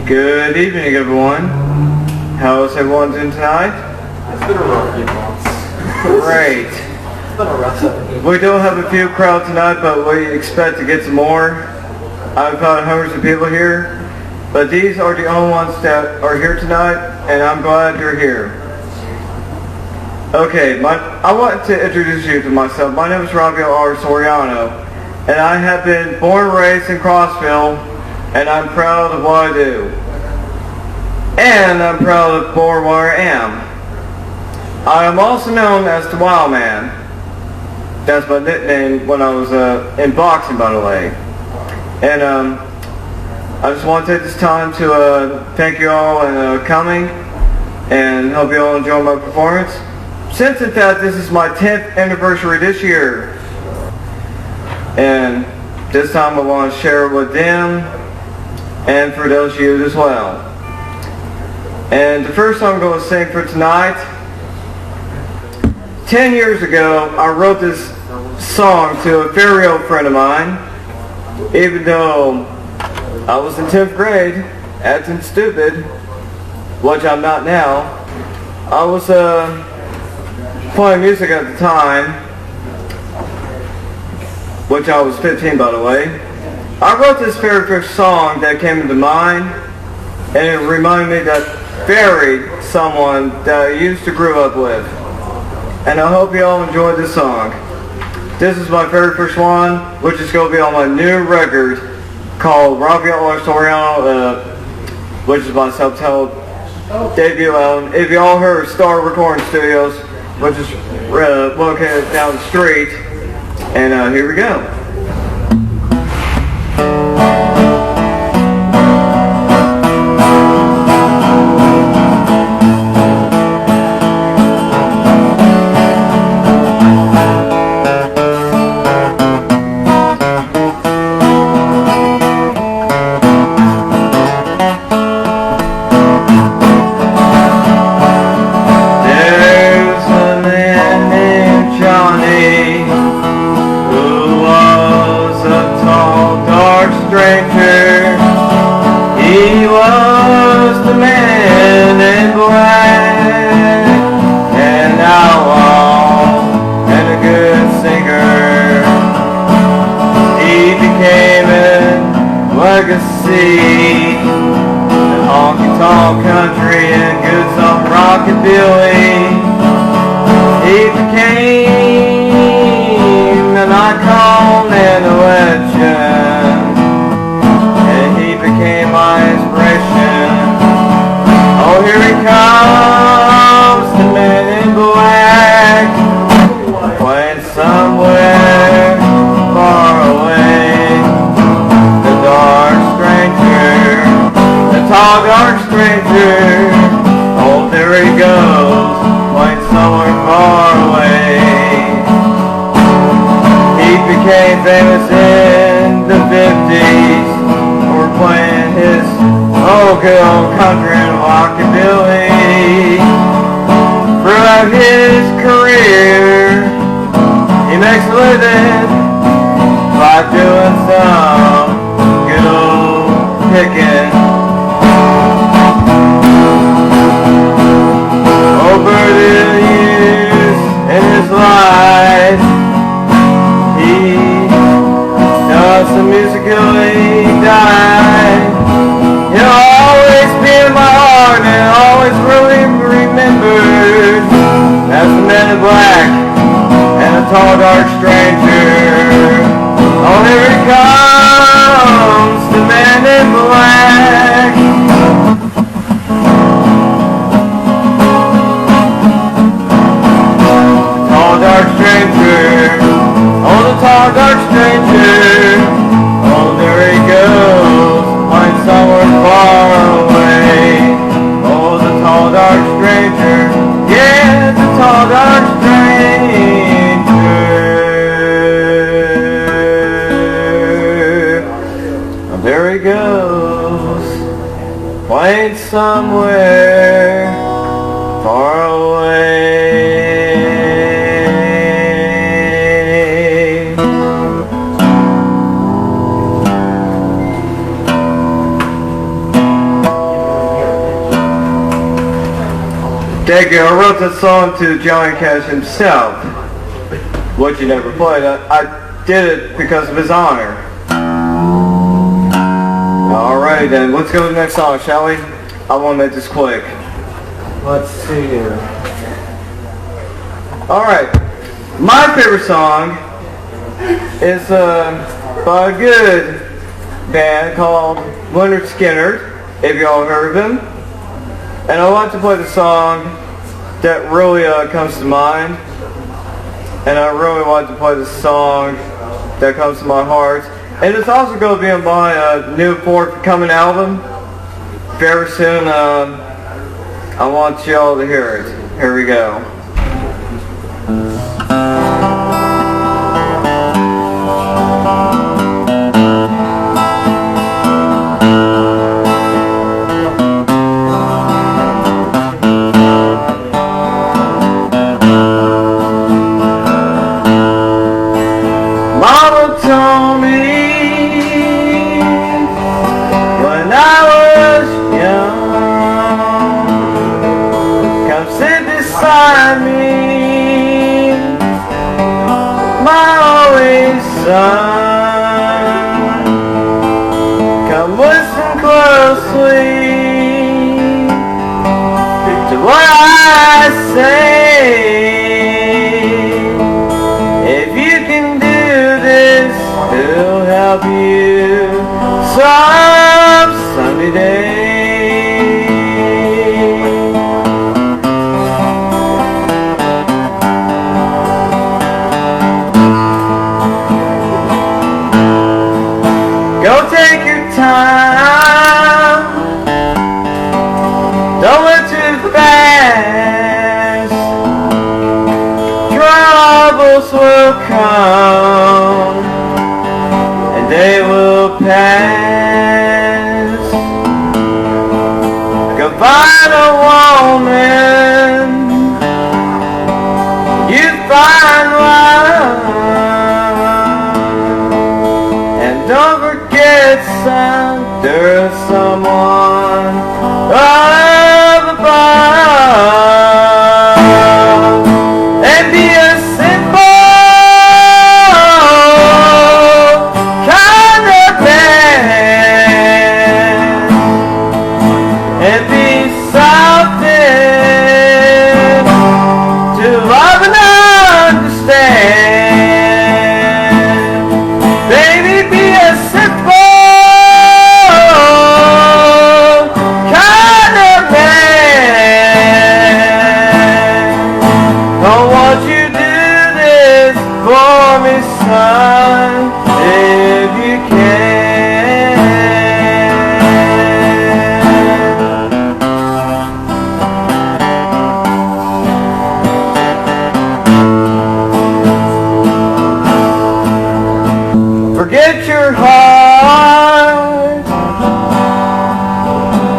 Good evening, everyone. How's everyone doing tonight? It's been a rough few months. Great. It's been a rough 7 years. We don't have a few crowd tonight, but we expect to get some more. I've found hundreds of people here, but these are the only ones that are here tonight, and I'm glad you're here. Okay, I want to introduce you to myself. My name is Rafael Soriano, and I have been born and raised in Crossville, and I'm proud of what I do. And I'm proud of for where I am. I am also known as the Wild Man. That's my nickname when I was in boxing, by the way. And I just want to take this time to thank you all for coming, and hope you all enjoy my performance. Since in fact this is my 10th anniversary this year, and this time I want to share it with them and for those of you as well. And the first song I'm going to sing for tonight, 10 years ago I wrote this song to a very old friend of mine, even though I was in 10th grade acting stupid, which I'm not now. I was playing music at the time, which I was 15 by the way. I wrote this very first song that came into mind, and it reminded me that buried someone that I used to grow up with. And I hope you all enjoyed this song. This is my very first one, which is going to be on my new record called Rafael Soriano, which is my self-titled debut album. If you all heard Star Recording Studios, which is located down the street, and here we go. And honky-tonk country and good some rockabilly. He became an icon and a legend, and he became my inspiration. Oh, here he comes, the man in black, playing somewhere far away. Tall dark stranger, oh there he goes, playing somewhere far away. He became famous in the 50s for playing his good old country and rockabilly. Throughout his career, he makes a living by doing some good old picking. Over the years in his life, he does some music till he died. He'll always be in my heart and always really remembered as the man in black and a tall dark stranger. Oh, here he comes, the man in black. Dark stranger, oh the tall dark stranger, oh there he goes, playing somewhere far away. Oh the tall dark stranger, yeah the tall dark stranger. Oh, there he goes, playing somewhere far away. Thank you. I wrote that song to Johnny Cash himself, which he never played. I did it because of his honor. Alright then, let's go to the next song, shall we? I want to make this quick. Let's see here. Alright, my favorite song is by a good band called Leonard Skinner, if y'all heard of him. And I like to play the song that really comes to mind. And I really like to play the song that comes to my heart. And it's also going to be on my new forthcoming album very soon. I want y'all to hear it. Here we go. Mama told me when I was young, come sit beside me, my only son. Come listen closely to what I say. If you can do this, it'll help you some sunny day. Go take your time, don't look too fast. Troubles will come and they will pass. Go find a woman, you find love, and don't forget there's someone up above. And be a simple kind of man, and be something to love and understand. Baby, be a simple kind of man. Oh, won't you do this for me, son, if you can? Forget your heart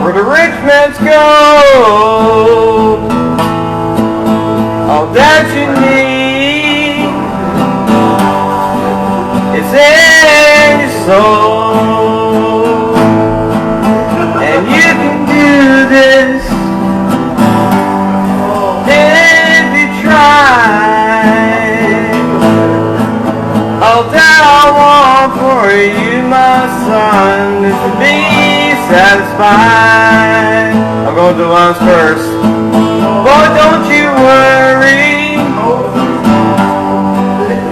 where the rich man's gold. All that you need is in your soul. And you can do this if you try. All that I want for you, my son, is to be satisfied. I'm going to the last verse. Boy, don't you worry,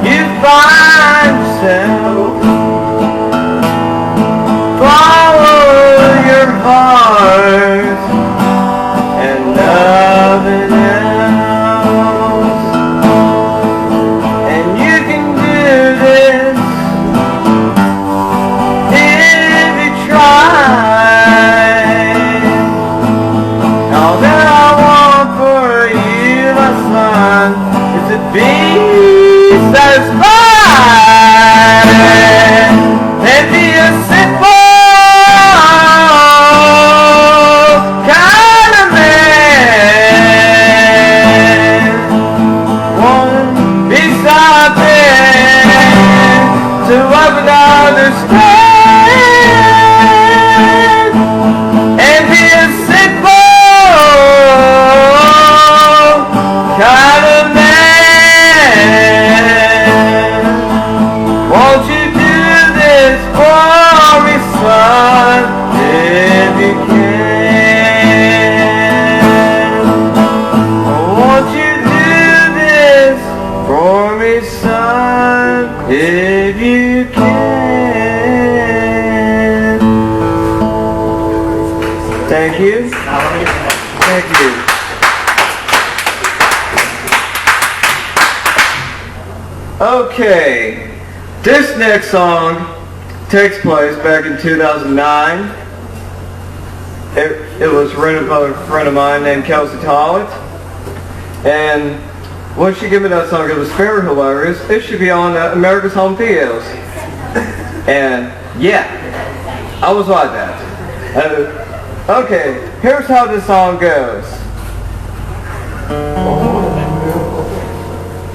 you find yourself. Follow your heart and nothing else. And you can do this if you try. All that I want for you, my son, Thank you. Thank you. Okay, this next song takes place back in 2009. It was written by a friend of mine named Kelsey Tollett. And when she gave me that song, it was very hilarious. It should be on America's Home Videos. And yeah, I was like that. Okay, here's how this song goes.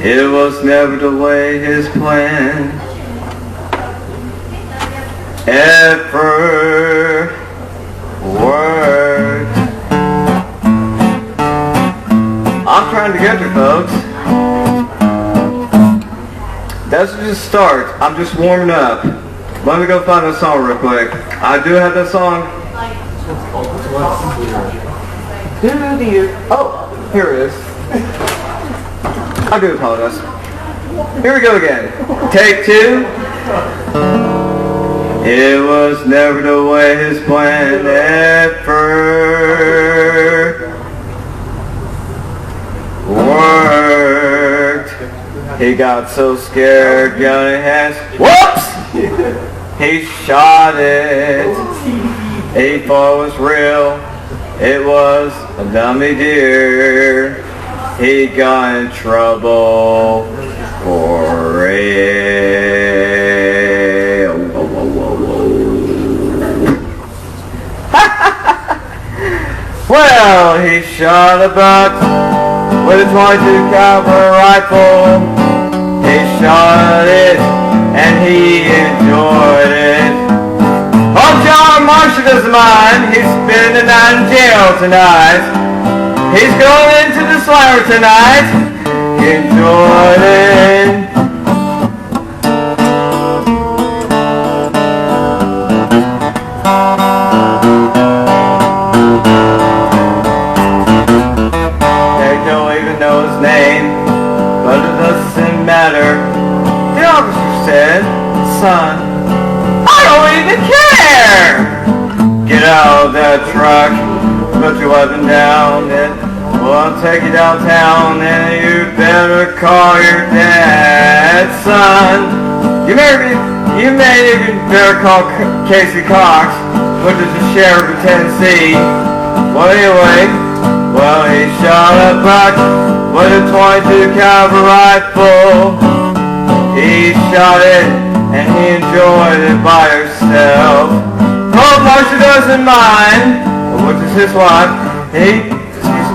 It was never the way his plan ever worked. I'm trying to get there, folks. That's just a start. I'm just warming up. Let me go find that song real quick. I do have that song. Oh, here it is. I do apologize. Here we go again. Take two. It was never the way his plan ever worked. He got so scared, gun in hands. Whoops! He shot it. He thought it was real. It was a dummy deer. He got in trouble for it. Well, he shot a buck with a .22 caliber rifle. He shot it and he enjoyed it. Oh, John Marshall doesn't mind. He's spending the night in jail tonight. He's going into the slammer tonight. He enjoyed it. They don't even know his name, but it doesn't matter. The officer said, "Son, I don't even care. Get out of that truck. Put your weapon down, and we'll take you downtown, and you better call your dad, son. You may even better call Casey Cox, which is the sheriff of Tennessee." Well, anyway, he shot a buck with a .22 caliber rifle. He shot it, and he enjoyed it by herself. Oh, Marcia doesn't mind, which is his wife. He's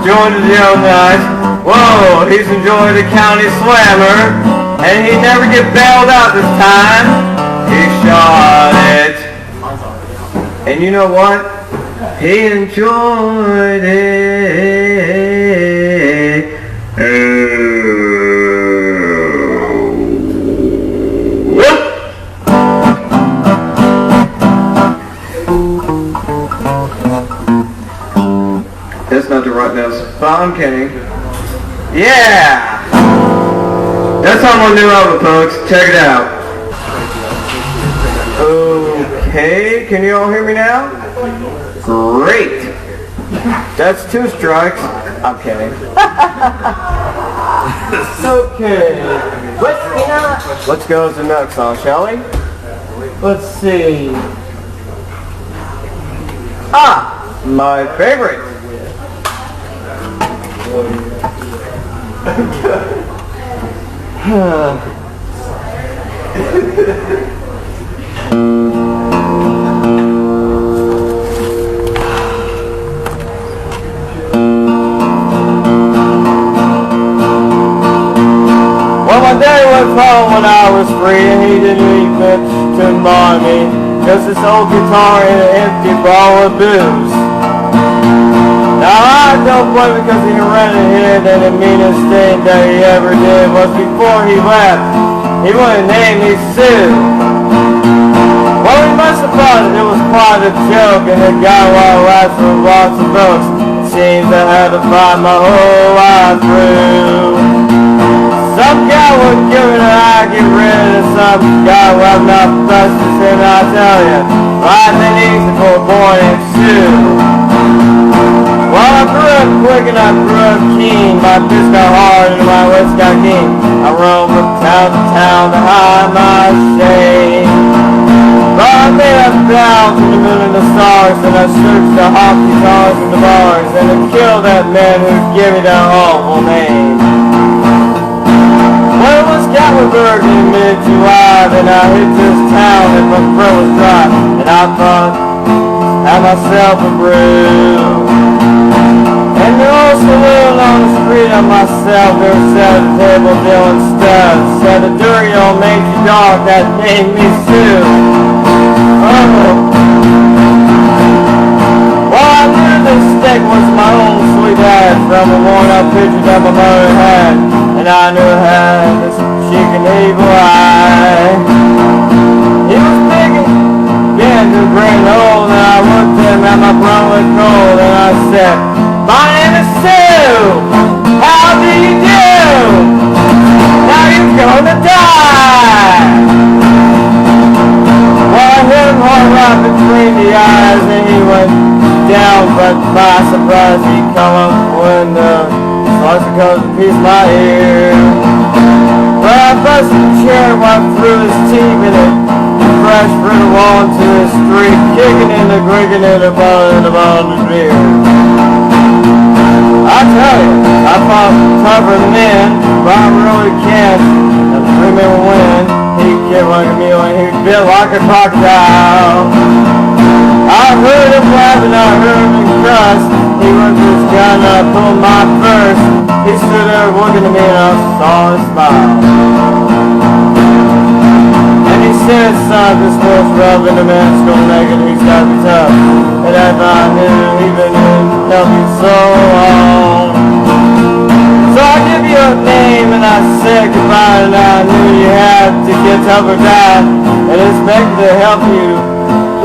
enjoying the jail night. Whoa, he's enjoying the county slammer. And he never get bailed out this time. He shot it. And you know what? He enjoyed it. That's not the right notes, but I'm kidding. Yeah! That's on my new album, folks. Check it out. Okay, can you all hear me now? Great! That's 2 strikes. I'm kidding. Okay. Let's go to the next song, shall we? Let's see. My favorite. Well, my daddy was home when I was free, and he didn't eat much to remind me. Just this old guitar and an empty bottle of booze. Now I don't blame him because he rented it, and the meanest thing that he ever did was before he left, he wouldn't name me Sue. Well, he must have thought it was quite a joke, and it got a lot of laughs from lots of folks. It seems I had to fight my whole life through. Some guy would give it an eye, get rid of some guy who have enough justice, and I tell you, life ain't easy for a boy named Sue. my fist got hard and my wits got keen. I roam from town to town to hide my shame. But I made a vow to the moon and the stars, and I searched the hockey cars and the bars, and I killed that man who gave me that awful name. Well, it was Gatlinburg in mid-July, then I hit this town and my throat was dry, and I thought, had myself a brew. And the old saloon on the street of myself, there sat a table dealing studs, said a dirty old mangy dog that named me Sue. Well, I knew this steak was my own sweet ass from a worn-out picture that my mother had, and I knew it had this cheek and evil eye. He was big and bent and gray and old, and I looked at him and my brain went cold, and I said, "My name is Sue. How do you do? Now you're gonna die." Well, I hit him hard right between the eyes, and he went down, but by surprise he come up when the slice of color pieced my ear. But I busted the chair right through his teeth, and it crashed right onto the street, kicking and grinning in the bottom of the beer. I tell you, I fought tougher men, but I really can't remember when he kicked like a mule and he bit like a crocodile. I heard him laugh and I heard him cuss. He ripped his gun and I pulled my purse. He stood there looking at me and I saw his smile. And he said, "Son, this world's rough and the man's gonna make it, he's gotta be tough." And as I knew, even in help you so long. So I give you a name and I said goodbye, and I knew you had to get tough or die, and expected to help you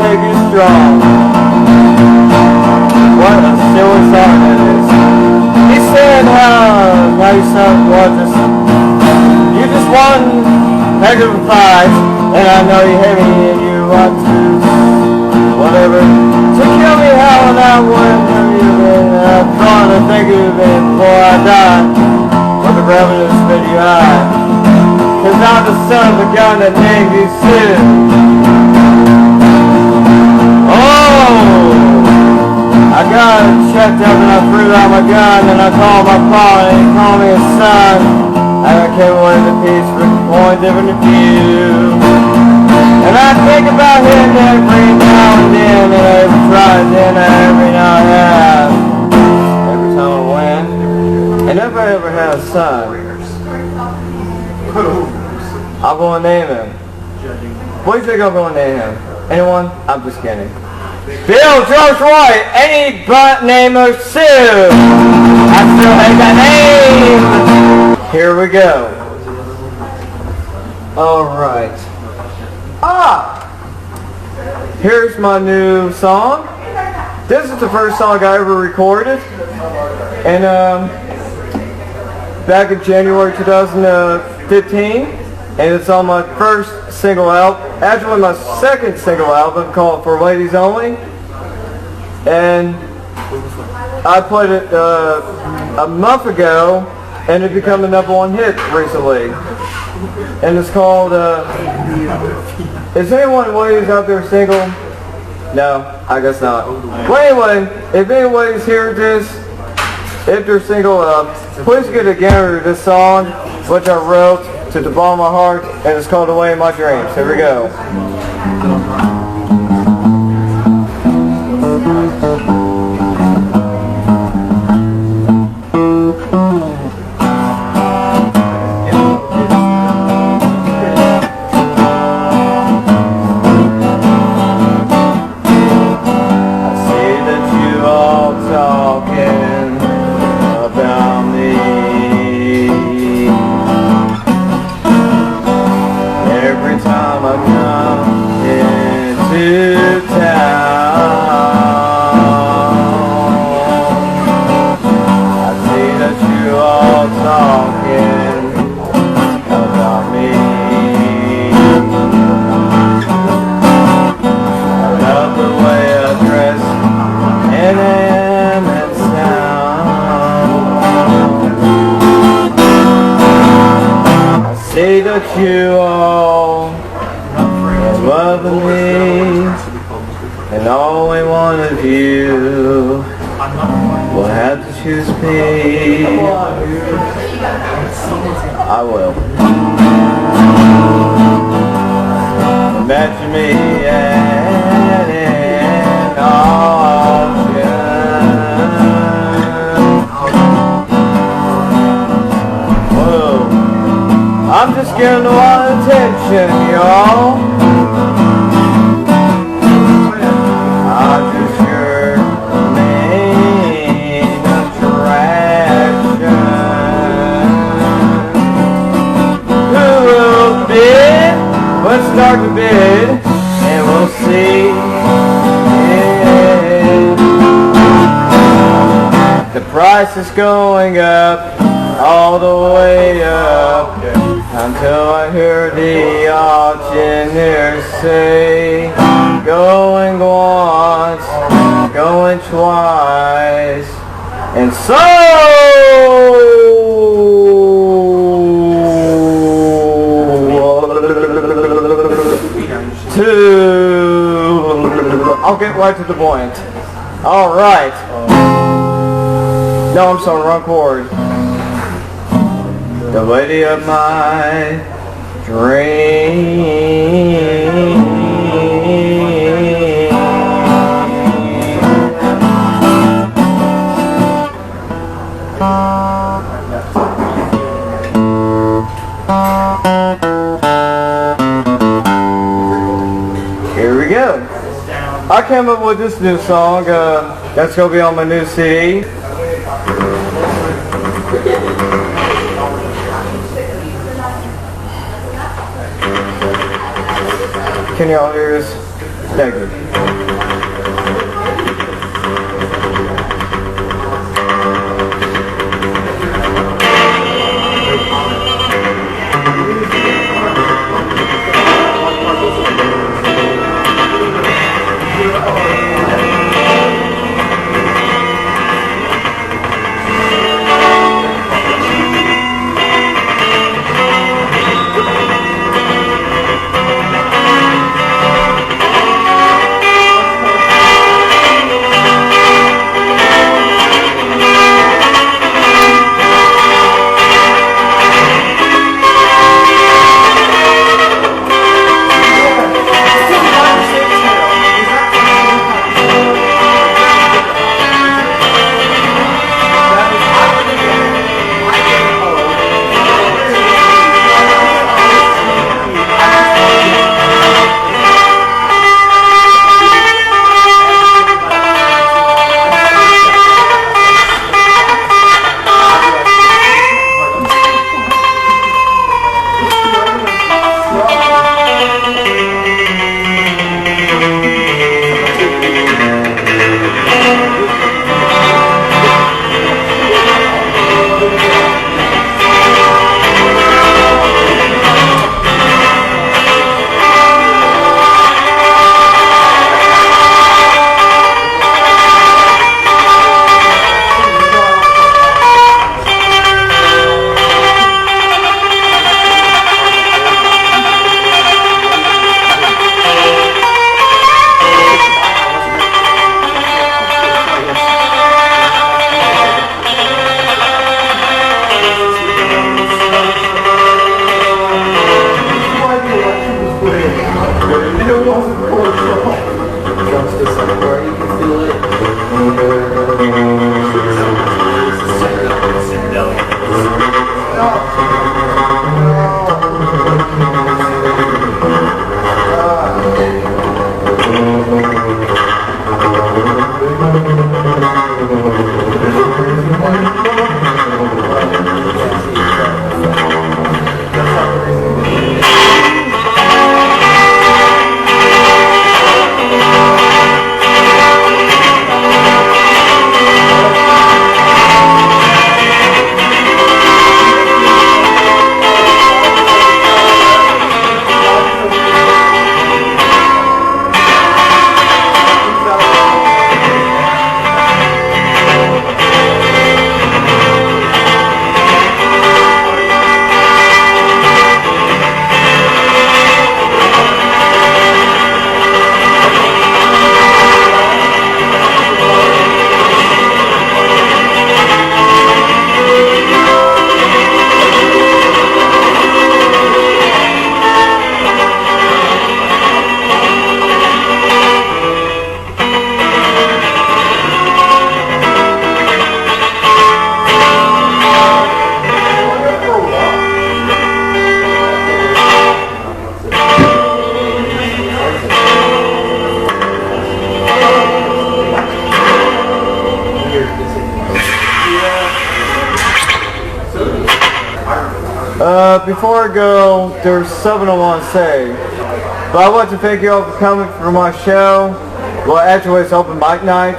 make you strong. What a silly song that is. He said how you sound gorgeous. You just won heck of a fight, and I know you hate me and you want to whatever. So kill me how and I wouldn't have you been. I'm trying to think of it before I die, but the revenue spit you high. Cause I'm the son of a gun that named you Sue. Oh, I got checked up and I threw out my gun and I called my pa and he called me his son. And I came away to peace with a point different than you. And I think about him every now and then, and every try and then, every now and then. Every time I win. And if I ever have a son, I'm going to name him. What do you think I'm going to name him? Anyone? I'm just kidding. Bill George Roy, any but name of Sue. I still hate that name. Here we go. Alright. Here's my new song. This is the first song I ever recorded. And back in January 2015. And it's on my first single album. Actually my second single album called For Ladies Only. And I played it a month ago. And it became the #1 hit recently. And it's called, is anyone ladies out there single? No, I guess not. Well anyway, if anybody's hearing this, if they're single, please get together this song, which I wrote to the bottom of my heart, and it's called Away in My Dreams. Here we go. Every time I come in that you all are loving me, and only one of you will have to choose me. I will. Imagine me at an auction. Whoa, I'm just getting a lot of attention, y'all. I'm just your main attraction. Who will bid? Let's start the bid, and we'll see. Yeah. The price is going up, all the way up, until I hear the auctioneer say, going once, going twice, and so. I'll get right to the point. Alright. No, I'm sorry, wrong chord. The lady of my dreams. Here we go. I came up with this new song. That's going to be on my new CD. Can y'all hear this? Thank you. Before I go, there's something I want to say. But I want to thank you all for coming for my show. Well, actually it's open mic night.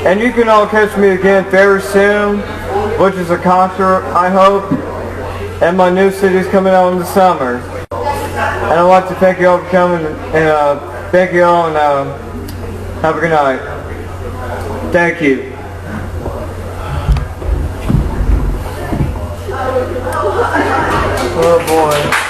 And you can all catch me again very soon, which is a concert, I hope. And my new CD's coming out in the summer. And I'd like to thank you all for coming, and thank you all, and have a good night. Thank you. Oh boy.